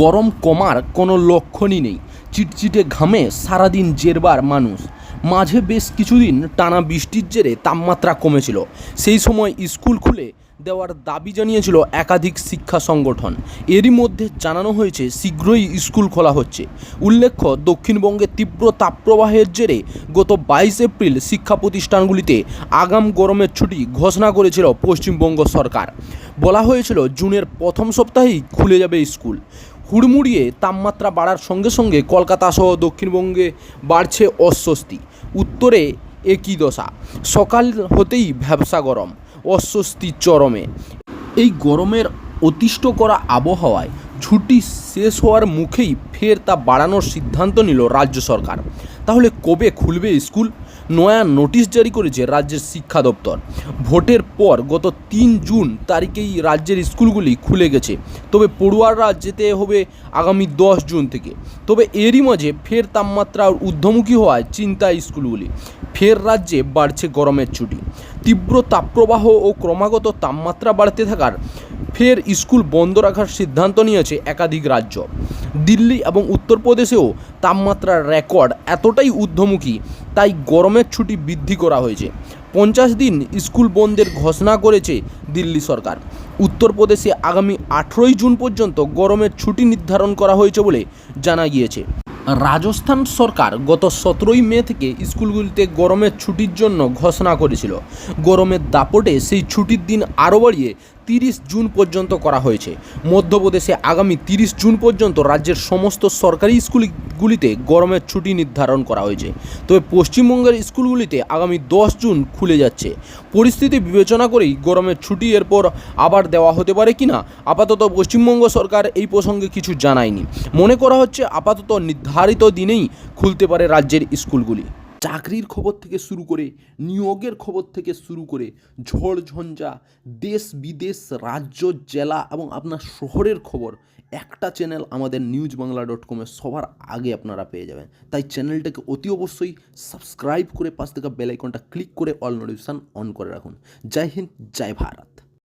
গরম কমার কোনো লক্ষণই নেই, চিটচিটে ঘামে সারাদিন জেরবার মানুষ। মাঝে বেশ কিছুদিন টানা বৃষ্টির জেরে তাপমাত্রা কমেছিল। সেই সময় স্কুল খুলে দেওয়ার দাবি জানিয়েছিল একাধিক শিক্ষা সংগঠন। এরই মধ্যে জানানো হয়েছে শীঘ্রই স্কুল খোলা হচ্ছে। উল্লেখ্য, দক্ষিণবঙ্গে তীব্র তাপপ্রবাহের জেরে গত 22 এপ্রিল শিক্ষা প্রতিষ্ঠানগুলিতে আগাম গরমের ছুটি ঘোষণা করেছিল পশ্চিমবঙ্গ সরকার। বলা হয়েছিল জুনের প্রথম সপ্তাহেই খুলে যাবে স্কুল। হুড়মুড়িয়ে তাপমাত্রা বাড়ার সঙ্গে সঙ্গে কলকাতা সহ দক্ষিণবঙ্গে বাড়ছে অস্বস্তি। উত্তরে একই দশা, সকাল হতেই ভ্যাপসা গরম, অস্বস্তি চরমে। এই গরমের অতিষ্ঠ করা আবহাওয়ায় ছুটি শেষ হওয়ার মুখেই ফের তা বাড়ানোর সিদ্ধান্ত নিল রাজ্য সরকার। তাহলে কবে খুলবে স্কুল? নয়া নোটিশ জারি করেছে রাজ্যের শিক্ষা দপ্তর। ভোটের পর গত 3 জুন তারিখেই রাজ্যের স্কুলগুলি খুলে গেছে, তবে পড়ুয়াররা যেতে হবে আগামী 10 জুন থেকে। তবে এরই মাঝে ফের তাপমাত্রা ঊর্ধ্বমুখী হওয়ায় চিন্তায় স্কুলগুলি। ফের রাজ্যে বাড়ছে গরমের ছুটি। তীব্র তাপপ্রবাহ ও ক্রমাগত তাপমাত্রা বাড়তে থাকার ফের স্কুল বন্ধ রাখার সিদ্ধান্ত নিয়েছে একাধিক রাজ্য। দিল্লি এবং উত্তরপ্রদেশেও তাপমাত্রার রেকর্ড এতটাই ঊর্ধ্বমুখী, তাই গরমের ছুটি বৃদ্ধি করা হয়েছে। 50 দিন স্কুল বন্ধের ঘোষণা করেছে দিল্লি সরকার। উত্তরপ্রদেশে আগামী 18 জুন পর্যন্ত গরমের ছুটি নির্ধারণ করা হয়েছে বলে জানা গিয়েছে। রাজস্থান সরকার গত 17 মে থেকে স্কুলগুলিতে গরমের ছুটির জন্য ঘোষণা করেছিল। গরমের দাপটে সেই ছুটির দিন আরও বাড়িয়ে 30 জুন পর্যন্ত করা হয়েছে। মধ্যপ্রদেশে আগামী 30 জুন পর্যন্ত রাজ্যের সমস্ত সরকারি স্কুলগুলিতে গরমের ছুটি নির্ধারণ করা হয়েছে। তবে পশ্চিমবঙ্গের স্কুলগুলিতে আগামী 10 জুন খুলে যাচ্ছে। পরিস্থিতি বিবেচনা করেই গরমের ছুটি এরপর আবার দেওয়া হতে পারে কিনা আপাতত পশ্চিমবঙ্গ সরকার এই প্রসঙ্গে কিছু জানায়নি। মনে করা হচ্ছে আপাতত নির্ধারিত দিনেই খুলতে পারে রাজ্যের স্কুলগুলি। চাকরির খবর থেকে শুরু করে নিয়োগের খবর থেকে শুরু করে ঝড় ঝঞ্ঝা, দেশ বিদেশ, রাজ্য, জেলা এবং আপনার শহরের খবর একটা চ্যানেল আমাদের newsbangla.com-এ সবার আগে আপনারা পেয়ে যাবেন। তাই চ্যানেলটাকে অতি অবশ্যই সাবস্ক্রাইব করে পাশ থেকে বেল আইকনটা ক্লিক করে অল নোটিফিকেশন অন করে রাখুন। জয় হিন্দ, জয় ভারত।